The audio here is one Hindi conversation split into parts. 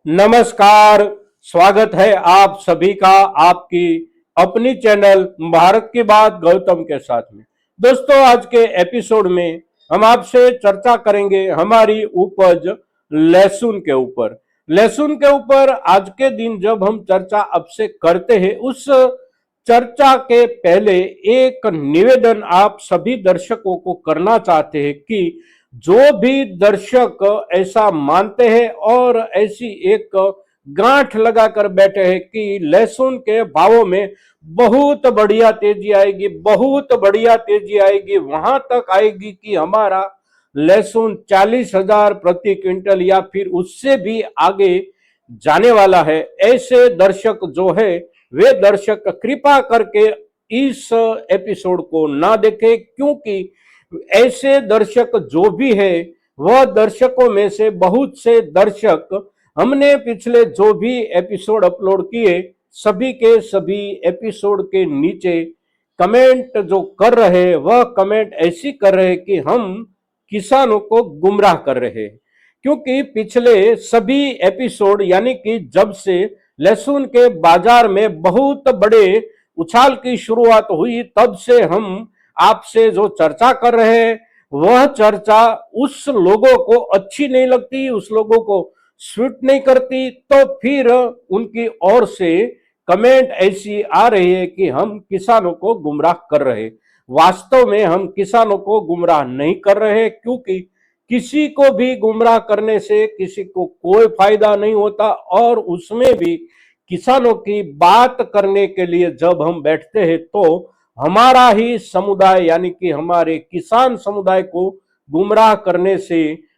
नमस्कार। स्वागत है आप सभी का आपकी अपनी चैनल भारत की बात गौतम के साथ में। दोस्तों, आज के एपिसोड में हम आपसे चर्चा करेंगे हमारी उपज लहसुन के ऊपर। लहसुन के ऊपर आज के दिन जब हम चर्चा आपसे करते हैं, उस चर्चा के पहले एक निवेदन आप सभी दर्शकों को करना चाहते हैं कि जो भी दर्शक ऐसा मानते हैं और ऐसी एक गांठ लगाकर बैठे हैं कि लहसुन के भावों में बहुत बढ़िया तेजी आएगी, बहुत बढ़िया तेजी आएगी, वहां तक आएगी कि हमारा लहसुन 40,000 प्रति क्विंटल या फिर उससे भी आगे जाने वाला है, ऐसे दर्शक जो है वे दर्शक कृपा करके इस एपिसोड को ना देखें, क्योंकि ऐसे दर्शक जो भी है वह दर्शकों में से बहुत से दर्शक हमने पिछले जो भी एपिसोड अपलोड किए सभी के सभी एपिसोड के नीचे कमेंट जो कर रहे हैं वह कमेंट ऐसी कर रहे हैं कि हम किसानों को गुमराह कर रहे हैं। क्योंकि पिछले सभी एपिसोड यानी कि जब से लहसुन के बाजार में बहुत बड़े उछाल की शुरुआत हुई तब से हम आपसे जो चर्चा कर रहे हैं वह चर्चा उस लोगों को अच्छी नहीं लगती, उस लोगों को स्वीट नहीं करती, तो फिर उनकी ओर से कमेंट ऐसी आ रही है कि हम किसानों को गुमराह कर रहे। वास्तव में हम किसानों को गुमराह नहीं कर रहे, क्योंकि किसी को भी गुमराह करने से किसी को कोई फायदा नहीं होता। और उसमें भी किसानों की बात करने के लिए जब हम बैठते हैं तो हमारा ही समुदाय यानी कि हमारे किसान समुदाय को गुमराह करने से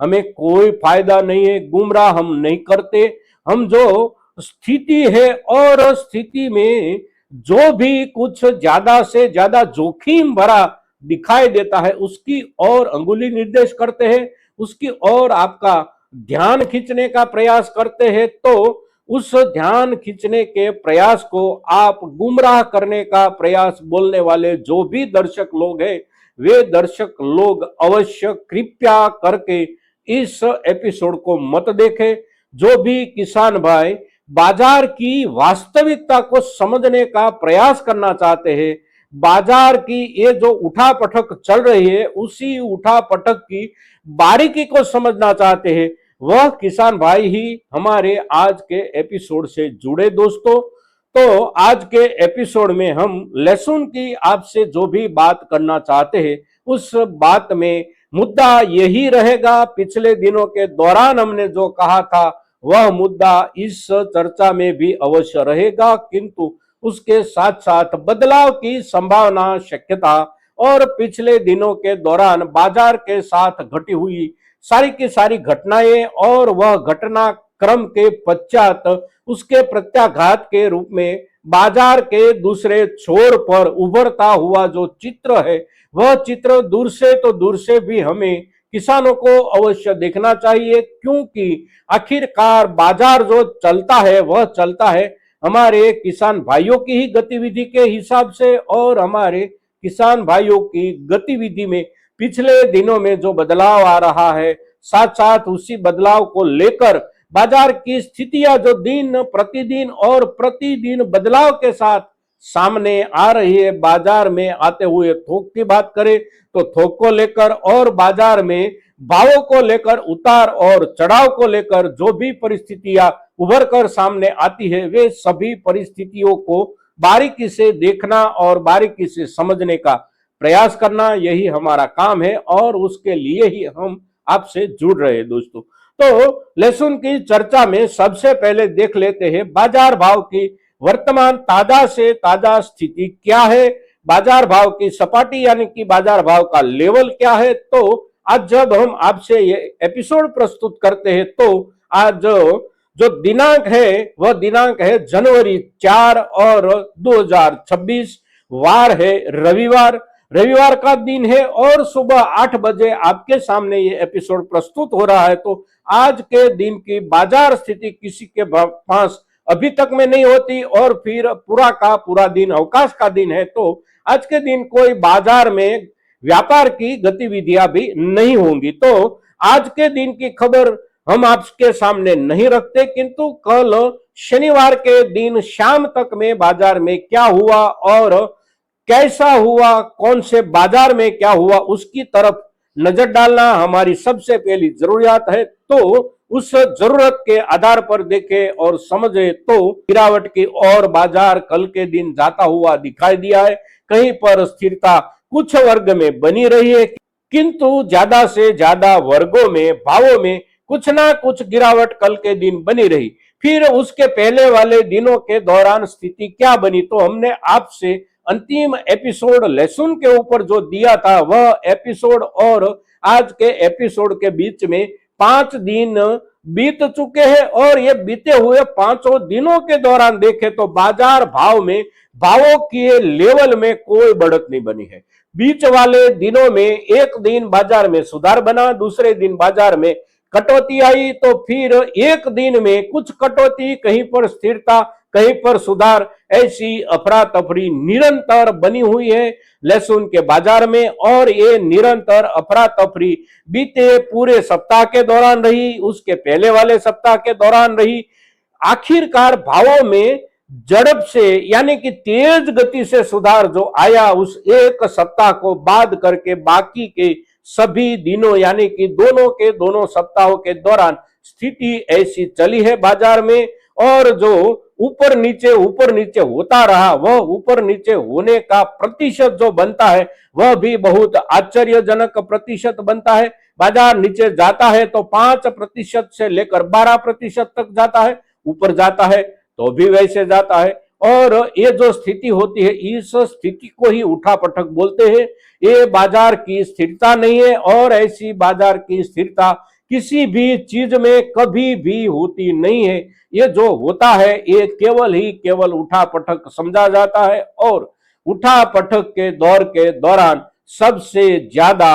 हमें कोई फायदा नहीं है। गुमराह हम नहीं करते। हम जो स्थिति है और स्थिति में जो भी कुछ ज्यादा से ज्यादा जोखिम भरा दिखाई देता है उसकी ओर अंगुली निर्देश करते हैं, उसकी ओर आपका ध्यान खींचने का प्रयास करते हैं। तो उस ध्यान खींचने के प्रयास को आप गुमराह करने का प्रयास बोलने वाले जो भी दर्शक लोग हैं वे दर्शक लोग अवश्य कृपया करके इस एपिसोड को मत देखें। जो भी किसान भाई बाजार की वास्तविकता को समझने का प्रयास करना चाहते हैं, बाजार की ये जो उठापटक चल रही है उसी उठापटक की बारीकी को समझना चाहते हैं, वह किसान भाई ही हमारे आज के एपिसोड से जुड़े। दोस्तों, तो आज के एपिसोड में हम लहसुन की आपसे जो भी बात करना चाहते हैं उस बात में मुद्दा यही रहेगा। पिछले दिनों के दौरान हमने जो कहा था वह मुद्दा इस चर्चा में भी अवश्य रहेगा, किंतु उसके साथ साथ बदलाव की संभावना, शक्यता और पिछले दिनों के दौरान बाजार के साथ घटी हुई सारी की सारी घटनाएं और वह घटना क्रम के पश्चात उसके प्रत्याघात के रूप में बाजार के दूसरे छोर पर उभरता हुआ जो चित्र है वह चित्र दूर से तो दूर से भी हमें किसानों को अवश्य देखना चाहिए, क्योंकि आखिरकार बाजार जो चलता है वह चलता है हमारे किसान भाइयों की ही गतिविधि के हिसाब से। और हमारे किसान भाइयों की गतिविधि में पिछले दिनों में जो बदलाव आ रहा है, साथ साथ उसी बदलाव को लेकर बाजार की स्थितियां जो दिन प्रतिदिन और प्रतिदिन बदलाव के साथ सामने आ रही है। बाजार में आते हुए थोक की बात करें तो थोक को लेकर और बाजार में भावों को लेकर, उतार और चढ़ाव को लेकर जो भी परिस्थितियां उभर कर सामने आती है वे सभी परिस्थितियों को बारीकी से देखना और बारीकी से समझने का प्रयास करना, यही हमारा काम है और उसके लिए ही हम आपसे जुड़ रहे हैं। दोस्तों, तो लहसुन की चर्चा में सबसे पहले देख लेते हैं बाजार भाव की वर्तमान ताजा से ताजा स्थिति क्या है, बाजार भाव की सपाटी यानी कि बाजार भाव का लेवल क्या है। तो आज जब हम आपसे ये एपिसोड प्रस्तुत करते हैं तो आज जो दिनांक है वह दिनांक है जनवरी 4 और 2026, वार है रविवार। रविवार का दिन है और सुबह 8 बजे आपके सामने ये एपिसोड प्रस्तुत हो रहा है। तो आज के दिन की बाजार स्थिति किसी के पास अभी तक में नहीं होती और फिर पूरा का पूरा दिन अवकाश का दिन है, तो आज के दिन कोई बाजार में व्यापार की गतिविधियां भी नहीं होंगी। तो आज के दिन की खबर हम आपके सामने नहीं रखते, किंतु कल शनिवार के दिन शाम तक में बाजार में क्या हुआ और कैसा हुआ, कौन से बाजार में क्या हुआ, उसकी तरफ नजर डालना हमारी सबसे पहली जरूरियात है। तो उस जरूरत के आधार पर देखे और समझे तो गिरावट की और बाजार कल के दिन जाता हुआ दिखाई दिया है। कहीं पर स्थिरता कुछ वर्ग में बनी रही है, किंतु ज्यादा से ज्यादा वर्गों में भावों में कुछ ना कुछ गिरावट कल के दिन बनी रही। फिर उसके पहले वाले दिनों के दौरान स्थिति क्या बनी, तो हमने आपसे अंतिम एपिसोड लहसुन के ऊपर जो दिया था वह एपिसोड और आज के एपिसोड के बीच में 5 दिन बीत चुके हैं और ये बीते हुए 5 दिनों के दौरान देखें तो बाजार भाव में भावों के लेवल में कोई बढ़त नहीं बनी है। बीच वाले दिनों में एक दिन बाजार में सुधार बना, दूसरे दिन बाजार में कटौती आई, तो फिर एक दिन में कुछ कटौती, कहीं पर स्थिरता, कहीं पर सुधार, ऐसी अफरा तफरी निरंतर बनी हुई है लहसुन के बाजार में। और ये निरंतर अफरा तफरी बीते पूरे सप्ताह के दौरान रही, उसके पहले वाले सप्ताह के दौरान रही। आखिरकार भावों में झड़प से यानी कि तेज गति से सुधार जो आया उस एक सप्ताह को बाद करके बाकी के सभी दिनों यानी कि दोनों के दोनों सप्ताहों के दौरान स्थिति ऐसी चली है बाजार में। और जो ऊपर नीचे होता रहा, वह ऊपर नीचे होने का प्रतिशत जो बनता है वह भी बहुत आश्चर्यजनक प्रतिशत बनता है। बाजार नीचे जाता है तो 5% से लेकर 12% तक जाता है, ऊपर जाता है तो भी वैसे जाता है। और ये जो स्थिति होती है इस स्थिति को ही उठापटक बोलते हैं। ये बाजार की स्थिरता नहीं है और ऐसी बाजार की स्थिरता किसी भी चीज में कभी भी होती नहीं है। ये जो होता है ये केवल ही केवल उठापटक समझा जाता है और उठापटक के दौर के दौरान सबसे ज्यादा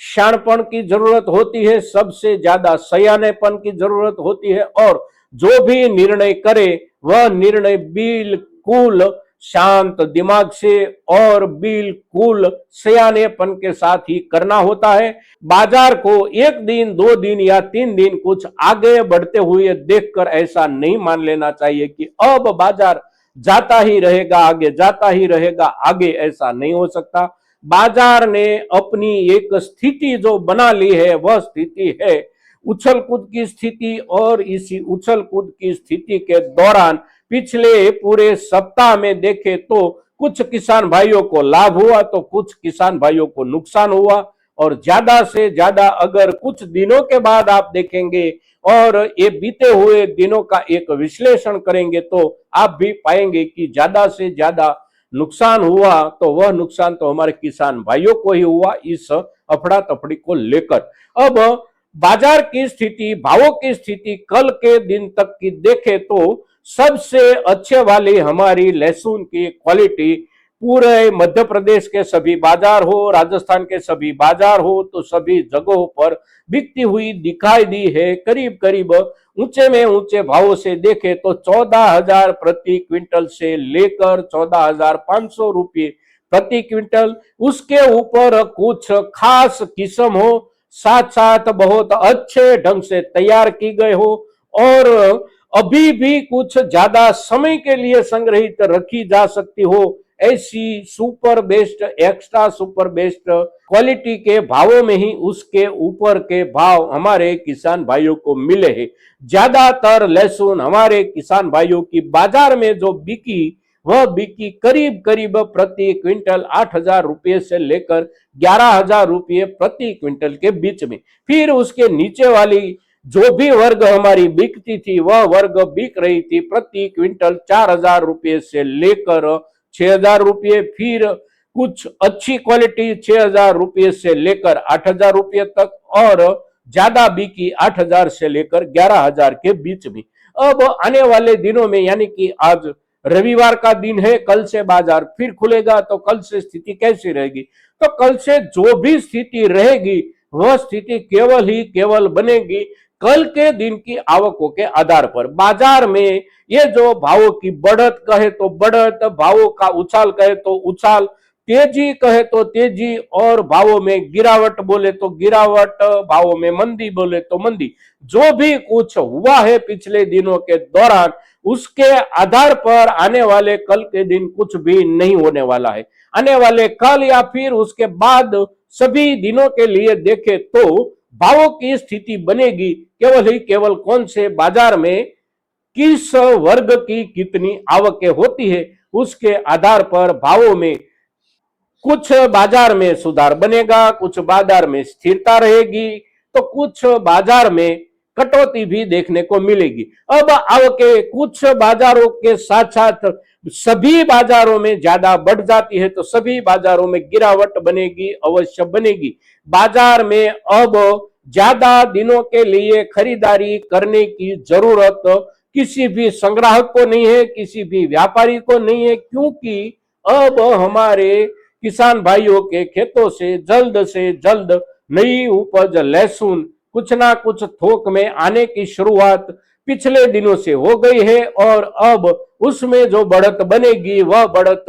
शाणपन की जरूरत होती है, सबसे ज्यादा सयानेपन की जरूरत होती है और जो भी निर्णय करे वह निर्णय बिल्कुल शांत दिमाग से और बिल्कुल सयानेपन के साथ ही करना होता है। बाजार को एक दिन 2 दिन या 3 दिन कुछ आगे बढ़ते हुए देखकर ऐसा नहीं मान लेना चाहिए कि अब बाजार जाता ही रहेगा आगे, जाता ही रहेगा आगे, ऐसा नहीं हो सकता। बाजार ने अपनी एक स्थिति जो बना ली है वह स्थिति है उछल कूद की स्थिति। और इसी उछल कूद की स्थिति के दौरान पिछले पूरे सप्ताह में देखे तो कुछ किसान भाइयों को लाभ हुआ तो कुछ किसान भाइयों को नुकसान हुआ। और ज्यादा से ज्यादा अगर कुछ दिनों के बाद आप देखेंगे और ये बीते हुए दिनों का एक विश्लेषण करेंगे तो आप भी पाएंगे कि ज्यादा से ज्यादा नुकसान हुआ तो वह नुकसान तो हमारे किसान भाइयों को ही हुआ इस अफड़ा तफड़ी को लेकर। अब बाजार की स्थिति, भावों की स्थिति कल के दिन तक की देखे तो सबसे अच्छे वाली हमारी लहसुन की क्वालिटी पूरे मध्य प्रदेश के सभी बाजार हो, राजस्थान के सभी बाजार हो, तो सभी जगहों पर बिकती हुई दिखाई दी है। करीब करीब ऊंचे में ऊंचे भावों से देखे तो 14,000 प्रति क्विंटल से लेकर 14,500 रुपये प्रति क्विंटल। उसके ऊपर कुछ खास किस्म हो, साथ साथ बहुत अच्छे ढंग से तैयार की गए हो और अभी भी कुछ ज्यादा समय के लिए संग्रहित रखी जा सकती हो, ऐसी super best, extra super best quality के भावों में ही उसके ऊपर के भाव हमारे किसान भाइयों को मिले हैं। ज्यादातर लहसुन हमारे किसान भाइयों की बाजार में जो बिकी वह बिकी करीब करीब प्रति क्विंटल 8,000 रुपये से लेकर 11,000 रुपये प्रति क्विंटल के बीच में। फिर उसके नीचे वाली जो भी वर्ग हमारी बिकती थी वह वर्ग बिक रही थी प्रति क्विंटल 4,000 रुपये से लेकर 6,000 रुपये। फिर कुछ अच्छी क्वालिटी 6,000 रुपये से लेकर 8,000 रुपये तक और ज्यादा बिकी 8,000 से लेकर 11,000 के बीच में। अब आने वाले दिनों में यानी कि आज रविवार का दिन है, कल से बाजार फिर खुलेगा तो कल से स्थिति कैसी रहेगी, तो कल से जो भी स्थिति रहेगी वह स्थिति केवल ही केवल बनेगी कल के दिन की आवकों के आधार पर। बाजार में ये जो भावों की बढ़त कहे तो बढ़त, भावों का उछाल कहे तो उछाल, तेजी कहे तो तेजी और भावों में गिरावट बोले तो गिरावट, भावों में मंदी बोले तो मंदी। जो भी कुछ हुआ है पिछले दिनों के दौरान, उसके आधार पर आने वाले कल के दिन कुछ भी नहीं होने वाला है। आने वाले कल या फिर उसके बाद सभी दिनों के लिए देखें तो भावों की स्थिति बनेगी केवल ही केवल कौन से बाजार में किस वर्ग की कितनी आवकें होती है, उसके आधार पर भावों में कुछ बाजार में सुधार बनेगा, कुछ बाजार में स्थिरता रहेगी, तो कुछ बाजार में कटौती भी देखने को मिलेगी। अब आवके कुछ बाजारों के साथ साथ सभी बाजारों में ज्यादा बढ़ जाती है तो सभी बाजारों में गिरावट बनेगी, अवश्य बनेगी। बाजार में अब ज्यादा दिनों के लिए खरीदारी करने की जरूरत किसी भी संग्राहक को नहीं है, किसी भी व्यापारी को नहीं है, क्योंकि अब हमारे किसान भाइयों के खेतों से जल्द नई उपज लहसुन कुछ ना कुछ थोक में आने की शुरुआत पिछले दिनों से हो गई है और अब उसमें जो बढ़त बनेगी वह बढ़त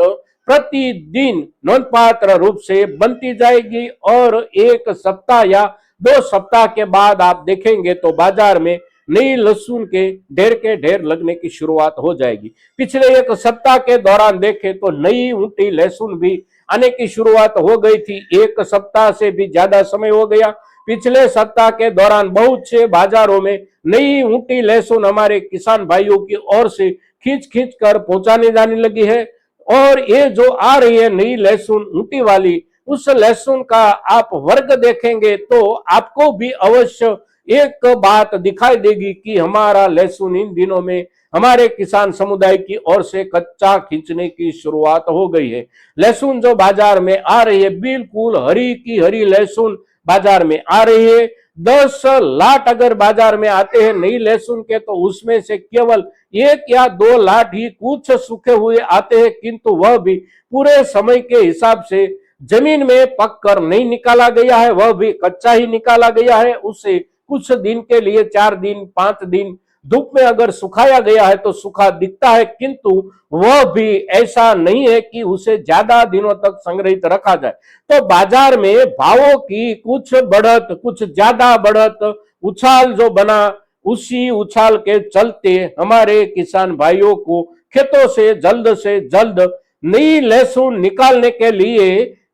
प्रतिदिन नोंदपात्र रूप से बनती जाएगी और एक सप्ताह या 2 सप्ताह के बाद आप देखेंगे तो बाजार में नई लहसुन के ढेर लगने की शुरुआत हो जाएगी। पिछले एक सप्ताह के दौरान देखें तो नई ऊँटी लहसुन भी आने की शुरुआत हो गई थी। एक सप्ताह से भी ज्यादा समय हो गया। पिछले सप्ताह के दौरान बहुत से बाजारों में नई ऊँटी लहसुन हमारे किसान भाइयों की ओर से खींच कर पहुंचाने जाने लगी है और ये जो आ रही है नई लहसुन ऊँटी वाली, उस लहसुन का आप वर्ग देखेंगे तो आपको भी अवश्य एक बात दिखाई देगी कि हमारा लहसुन इन दिनों में हमारे किसान समुदाय की ओर से कच्चा खींचने की शुरुआत हो गई है। लहसुन जो बाजार में आ रही है बिल्कुल हरी की हरी लहसुन बाजार में आ रही है। 10 लाट अगर बाजार में आते हैं नई लहसुन के तो उसमें से केवल 1 या 2 लाट ही कुछ सूखे हुए आते हैं, किंतु वह भी पूरे समय के हिसाब से जमीन में पक कर नहीं निकाला गया है, वह भी कच्चा ही निकाला गया है। उसे कुछ दिन के लिए 4 दिन 5 दिन धूप में अगर सुखाया गया है तो सूखा दिखता है, किंतु वह भी ऐसा नहीं है कि उसे ज्यादा दिनों तक संग्रहित रखा जाए। तो बाजार में भावों की कुछ बढ़त, कुछ ज्यादा बढ़त, उछाल जो बना, उसी उछाल के चलते हमारे किसान भाइयों को खेतों से जल्द नई लहसुन निकालने के लिए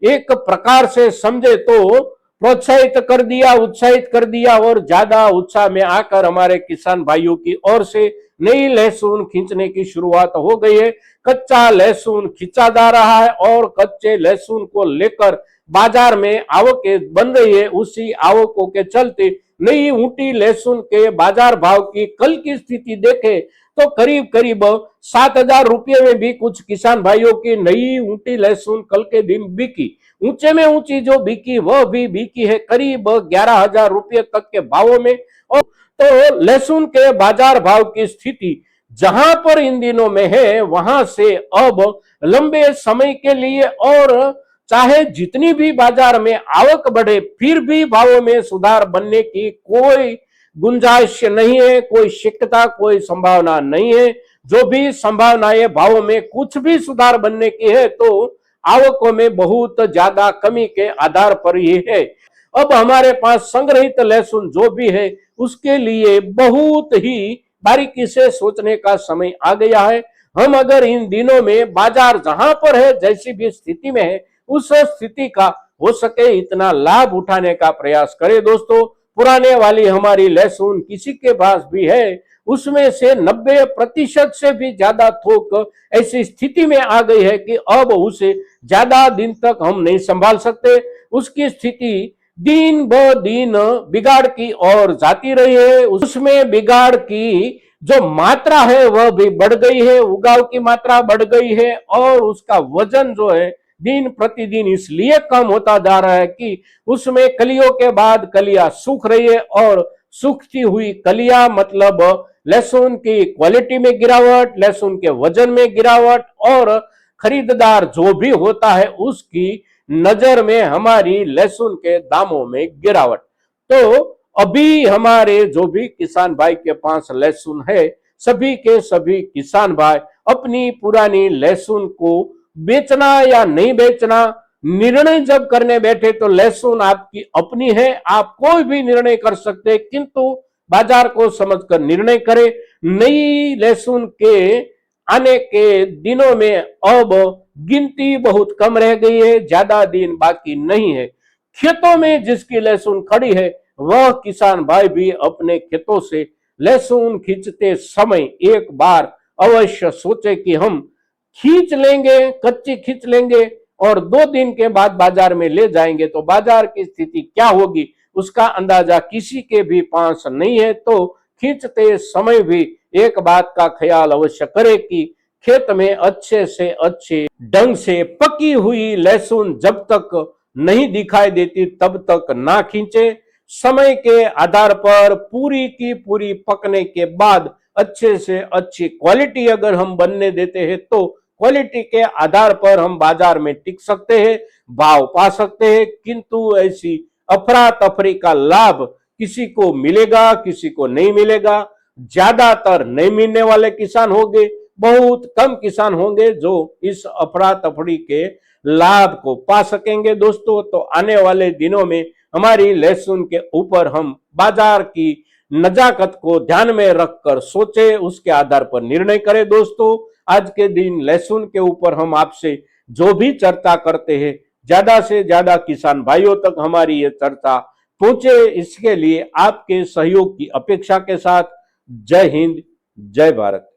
एक प्रकार से समझे तो प्रोत्साहित कर दिया, उत्साहित कर दिया और ज्यादा उत्साह में आकर हमारे किसान भाइयों की ओर से नई लहसुन खींचने की शुरुआत हो गई है। कच्चा लहसुन खींचा जा रहा है और कच्चे लहसुन को लेकर बाजार में आवकें बन रही है। उसी आवकों के चलते नई ऊँटी लहसुन के बाजार भाव की कल की स्थिति देखे तो करीब 7,000 रुपये में भी कुछ किसान भाइयों की नई ऊँटी लहसुन कल के दिन बिकी। ऊंचे में ऊंची जो बिकी वह भी बिकी है करीब 11,000 रुपये तक के भावों में। और तो लहसुन के बाजार भाव की स्थिति जहां पर इन दिनों में है वहां से अब लंबे समय के लिए और चाहे जितनी भी बाजार में आवक बढ़े फिर भी भावों में सुधार बनने की कोई गुंजाइश नहीं है, कोई शक्यता, कोई संभावना नहीं है। जो भी संभावनाएं भावों में कुछ भी सुधार बनने की है तो आवकों में बहुत ज्यादा कमी के आधार पर ही है। अब हमारे पास संग्रहित लहसुन जो भी है उसके लिए बहुत ही बारीकी से सोचने का समय आ गया है। हम अगर इन दिनों में बाजार जहां पर है जैसी भी स्थिति में है उस स्थिति का हो सके इतना लाभ उठाने का प्रयास करें। दोस्तों, पुराने वाली हमारी लहसुन किसी के पास भी है उसमें से 90% से भी ज्यादा थोक ऐसी स्थिति में आ गई है कि अब उसे ज्यादा दिन तक हम नहीं संभाल सकते। उसकी स्थिति दिन ब दिन बिगाड़ की ओर जाती रही है। उसमें बिगाड़ की जो मात्रा है वह भी बढ़ गई है, उगाव की मात्रा बढ़ गई है और उसका वजन जो है दिन प्रतिदिन इसलिए कम होता जा रहा है कि उसमें कलियों के बाद कलियां सूख रही है और सूखती हुई कलियां मतलब लहसुन की क्वालिटी में गिरावट, लहसुन के वजन में गिरावट और खरीदार जो भी होता है उसकी नजर में हमारी लहसुन के दामों में गिरावट। तो अभी हमारे जो भी किसान भाई के पास लहसुन है सभी के सभी किसान भाई अपनी पुरानी लहसुन को बेचना या नहीं बेचना, निर्णय जब करने बैठे तो लहसुन आपकी अपनी है, आप कोई भी निर्णय कर सकते हैं, किंतु बाजार को समझकर निर्णय करें। नई लहसुन के आने के दिनों में अब गिनती बहुत कम रह गई है, ज्यादा दिन बाकी नहीं है। खेतों में जिसकी लहसुन खड़ी है वह किसान भाई भी अपने खेतों से लहसुन खींचते समय एक बार अवश्य सोचे कि हम खींच लेंगे, कच्ची खींच लेंगे और 2 दिन के बाद बाजार में ले जाएंगे तो बाजार की स्थिति क्या होगी उसका अंदाजा किसी के भी पास नहीं है। तो खींचते समय भी एक बात का ख्याल अवश्य करें कि खेत में अच्छे से अच्छे ढंग से पकी हुई लहसुन जब तक नहीं दिखाई देती तब तक ना खींचे। समय के आधार पर पूरी की पूरी पकने के बाद अच्छे से अच्छी क्वालिटी अगर हम बनने देते हैं तो क्वालिटी के आधार पर हम बाजार में टिक सकते हैं, भाव पा सकते हैं। किंतु ऐसी अफरा तफरी का लाभ किसी को मिलेगा, किसी को नहीं मिलेगा। ज्यादातर नहीं मिलने वाले किसान होंगे, बहुत कम किसान होंगे जो इस अफरा तफरी के लाभ को पा सकेंगे। दोस्तों, तो आने वाले दिनों में हमारी लहसुन के ऊपर हम बाजार की नजाकत को ध्यान में रखकर सोचे, उसके आधार पर निर्णय करें। दोस्तों, आज के दिन लहसुन के ऊपर हम आपसे जो भी चर्चा करते हैं ज्यादा से ज्यादा किसान भाइयों तक हमारी ये चर्चा पहुंचे, इसके लिए आपके सहयोग की अपेक्षा के साथ जय हिंद, जय भारत।